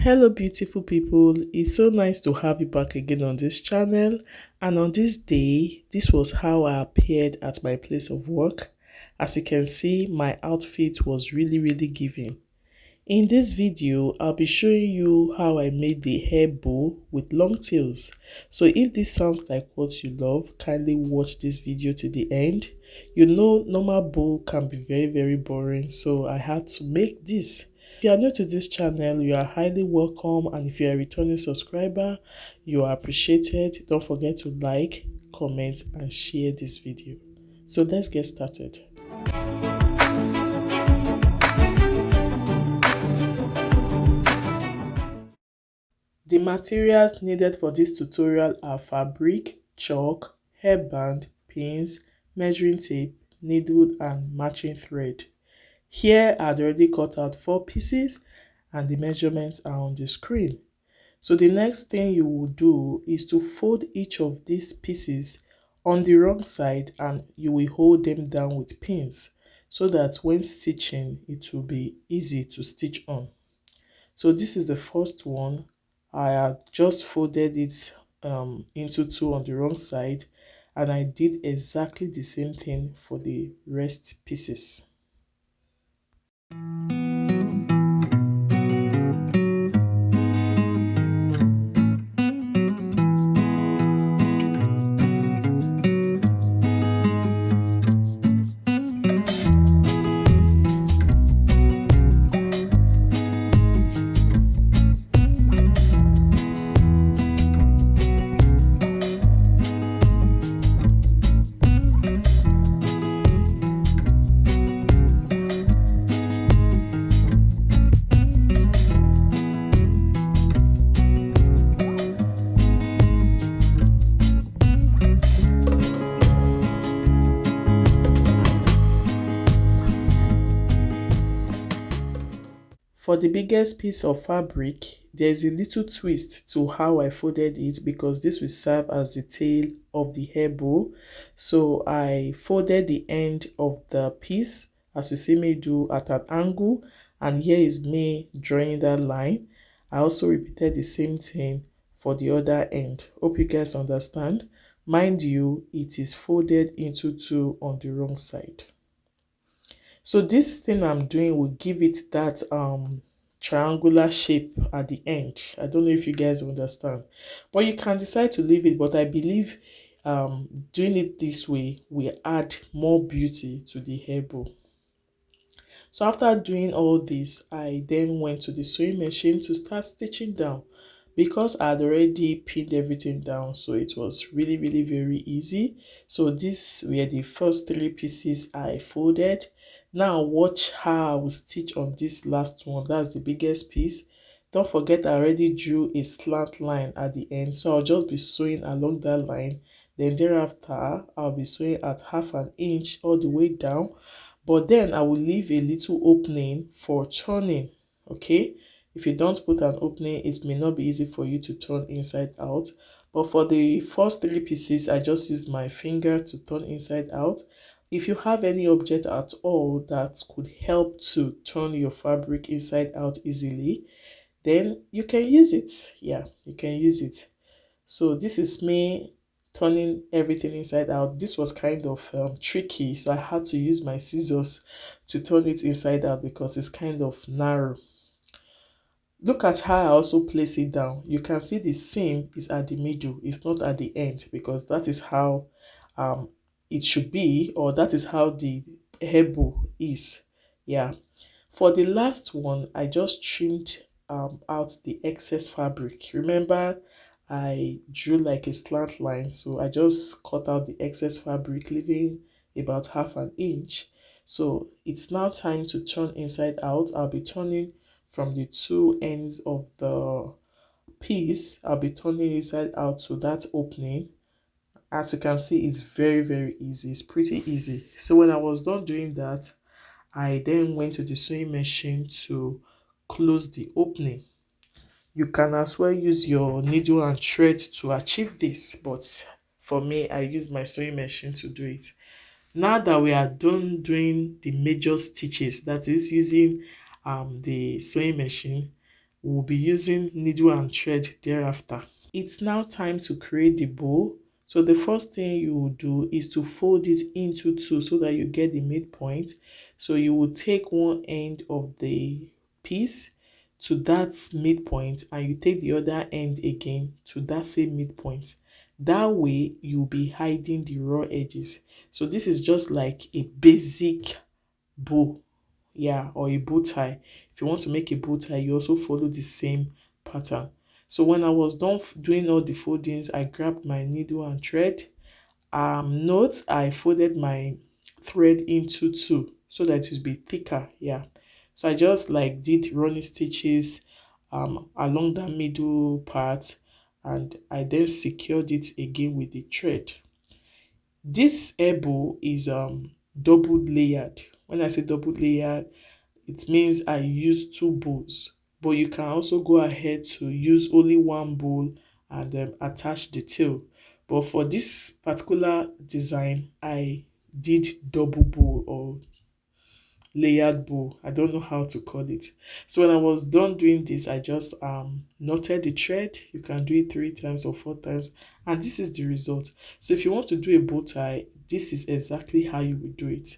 Hello beautiful people, it's so nice to have you back again on this channel. And on this day, this was how I appeared at my place of work. As you can see, my outfit was really giving. In this video, I'll be showing you how I made the hair bow with long tails. So if this sounds like what you love, kindly watch this video to the end. You know, normal bow can be very boring, so I had to make this. If you are new to this channel, you are highly welcome, and if you are a returning subscriber, you are appreciated. Don't forget to like, comment and share this video. So let's get started. The materials needed for this tutorial are fabric, chalk, hairband, pins, measuring tape, needle and matching thread. Here I'd already cut out 4 pieces and the measurements are on the screen. So the next thing you will do is to fold each of these pieces on the wrong side and you will hold them down with pins so that when stitching it will be easy to stitch on. So this is the first one. I had just folded it into 2 on the wrong side, and I did exactly the same thing for the rest pieces. For the biggest piece of fabric, there's a little twist to how I folded it because this will serve as the tail of the hair bow. So I folded the end of the piece, as you see me do, at an angle, and here is me drawing that line. I also repeated the same thing for the other end. Hope you guys understand. Mind you, it is folded into 2 on the wrong side. So this thing I'm doing will give it that triangular shape at the end. I don't know if you guys understand, but you can decide to leave it, but I believe doing it this way will add more beauty to the hair bow. So after doing all this, I then went to the sewing machine to start stitching down because I had already pinned everything down, so it was really very easy. So these were the first 3 pieces I folded. Now watch how I will stitch on this last one. That's the biggest piece. Don't forget I already drew a slant line at the end, so I'll just be sewing along that line. Then thereafter I'll be sewing at 1/2 inch all the way down, but then I will leave a little opening for turning. Okay, if you don't put an opening, it may not be easy for you to turn inside out. But for the first 3 pieces, I just used my finger to turn inside out. If you have any object at all that could help to turn your fabric inside out easily, then you can use it. Yeah, you can use it. So this is me turning everything inside out. This was kind of tricky, so I had to use my scissors to turn it inside out because it's kind of narrow. Look at how I also place it down. You can see the seam is at the middle, it's not at the end, because that is how it should be, or that is how the hair bow is. Yeah, for the last one I just trimmed out the excess fabric. Remember I drew like a slant line, so I just cut out the excess fabric, leaving about 1/2 inch. So it's now time to turn inside out. I'll be turning from the 2 ends of the piece. I'll be turning inside out to that opening. As you can see, it's very easy. It's pretty easy. So when I was done doing that, I then went to the sewing machine to close the opening. You can as well use your needle and thread to achieve this, but for me, I use my sewing machine to do it. Now that we are done doing the major stitches, that is using the sewing machine, we'll be using needle and thread thereafter. It's now time to create the bow. So the first thing you will do is to fold it into two so that you get the midpoint. So you will take one end of the piece to that midpoint and you take the other end again to that same midpoint. That way you'll be hiding the raw edges. So this is just like a basic bow, yeah, or a bow tie. If you want to make a bow tie, you also follow the same pattern. So when I was done doing all the foldings, I grabbed my needle and thread. Note I folded my thread into two so that it will be thicker, yeah. So I just like did running stitches along that middle part, and I then secured it again with the thread. This elbow is double layered. When I say double layered, it means I use two bows, but you can also go ahead to use only one bow and attach the tail. But for this particular design, I did double bow or layered bow. I don't know how to call it. So when I was done doing this, I just knotted the thread. You can do it 3 times or 4 times, and this is the result. So if you want to do a bow tie, this is exactly how you would do it.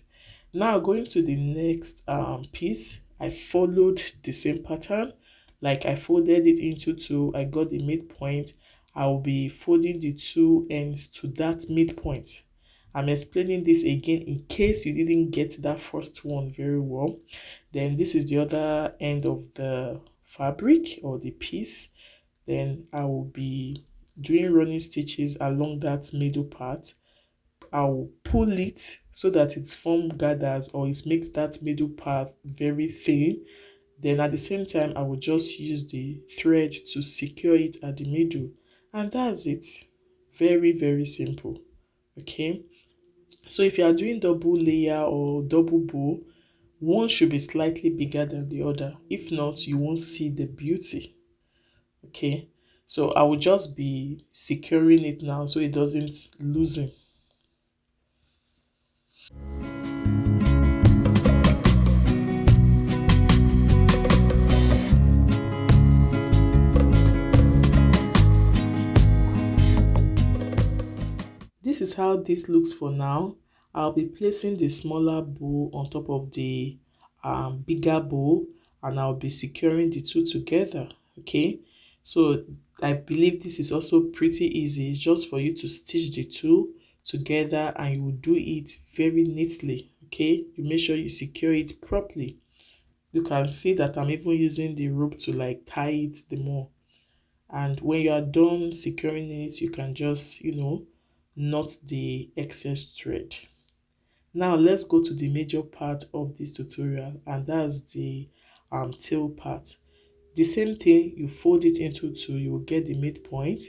Now going to the next piece, I followed the same pattern. Like I folded it into two, I got the midpoint. I will be folding the two ends to that midpoint. I'm explaining this again in case you didn't get that first one very well. Then this is the other end of the fabric or the piece. Then I will be doing running stitches along that middle part. I'll pull it so that its form gathers or it makes that middle part very thin. Then at the same time, I will just use the thread to secure it at the middle. And that's it. Very, very simple. Okay. So if you are doing double layer or double bow, one should be slightly bigger than the other. If not, you won't see the beauty. Okay. So I will just be securing it now so it doesn't loosen. This is how this looks for now. I'll be placing the smaller bow on top of the bigger bow, and I'll be securing the two together. Okay, so I believe this is also pretty easy. It's just for you to stitch the two together and you will do it very neatly. Okay, you make sure you secure it properly. You can see that I'm even using the rope to like tie it the more. And when you are done securing it, you can just, knot the excess thread. Now let's go to the major part of this tutorial, and that's the tail part. The same thing, you fold it into two, you will get the midpoint.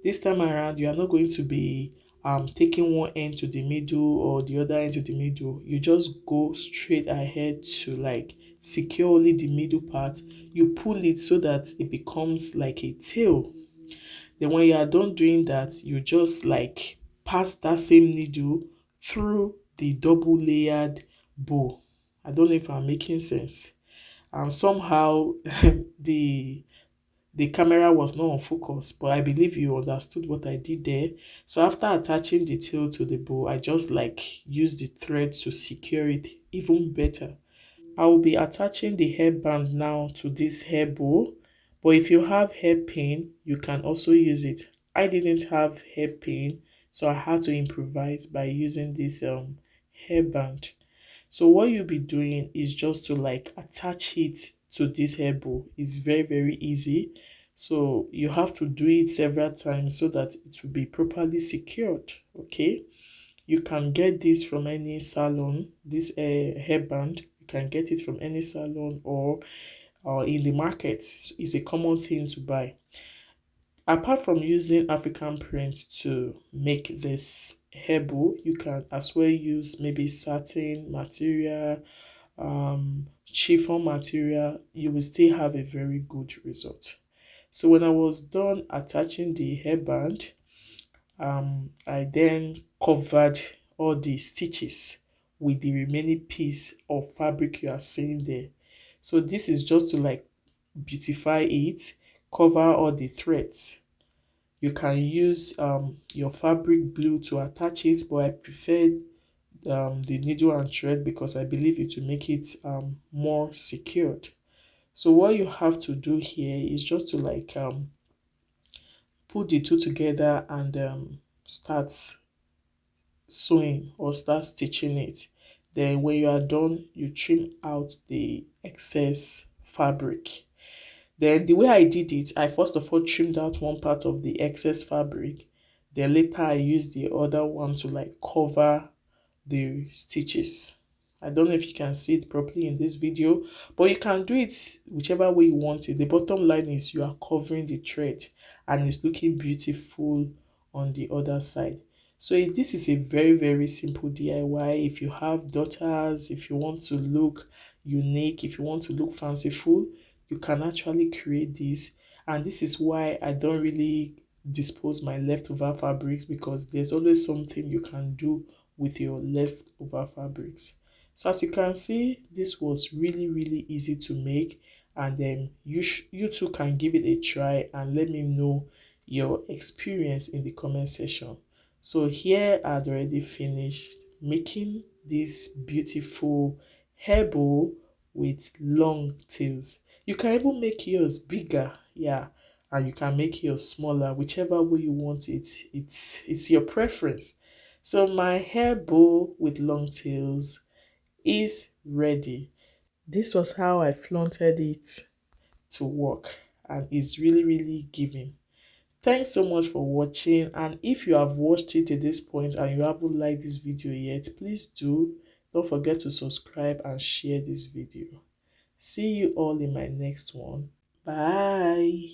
This time around, you are not going to be taking one end to the middle or the other end to the middle. You just go straight ahead to like secure only the middle part. You pull it so that it becomes like a tail. Then when you are done doing that, you just like pass that same needle through the double layered bow. I don't know if I'm making sense. And somehow the camera was not on focus, but I believe you understood what I did there. So after attaching the tail to the bow, I just like used the thread to secure it even better. I will be attaching the hairband now to this hair bow, but if you have hairpin, you can also use it. I didn't have hairpin, so I had to improvise by using this hairband. So what you'll be doing is just to like attach it to this hair bow. It's very, very easy. So you have to do it several times so that it will be properly secured. Okay. You can get this from any salon, this hairband. You can get it from any salon or in the market. It's a common thing to buy. Apart from using African print to make this hair bow, you can as well use maybe satin material, chiffon material. You will still have a very good result. So when I was done attaching the hairband, I then covered all the stitches with the remaining piece of fabric you are seeing there. So this is just to like beautify it, cover all the threads. You can use your fabric glue to attach it, but I prefer the needle and thread because I believe it will make it more secured. So what you have to do here is just to like put the two together and start sewing or start stitching it. Then when you are done, you trim out the excess fabric. Then the way I did it, I first of all trimmed out one part of the excess fabric. Then later I used the other one to like cover the stitches. I don't know if you can see it properly in this video, but you can do it whichever way you want it. The bottom line is you are covering the thread and it's looking beautiful on the other side. So this is a very simple DIY. If you have daughters, if you want to look unique, if you want to look fanciful, you can actually create this. And this is why I don't really dispose my leftover fabrics, because there's always something you can do with your leftover fabrics. So as you can see, this was really easy to make, and then you too can give it a try and let me know your experience in the comment section. So here I'd already finished making this beautiful hair bow with long tails. You can even make yours bigger, yeah, and you can make yours smaller, whichever way you want it. It's your preference. So my hair bow with long tails is ready. This was how I flaunted it to work, and it's really giving. Thanks so much for watching, and if you have watched it to this point and you haven't liked this video yet, please do. Don't forget to subscribe and share this video. See you all in my next one. Bye.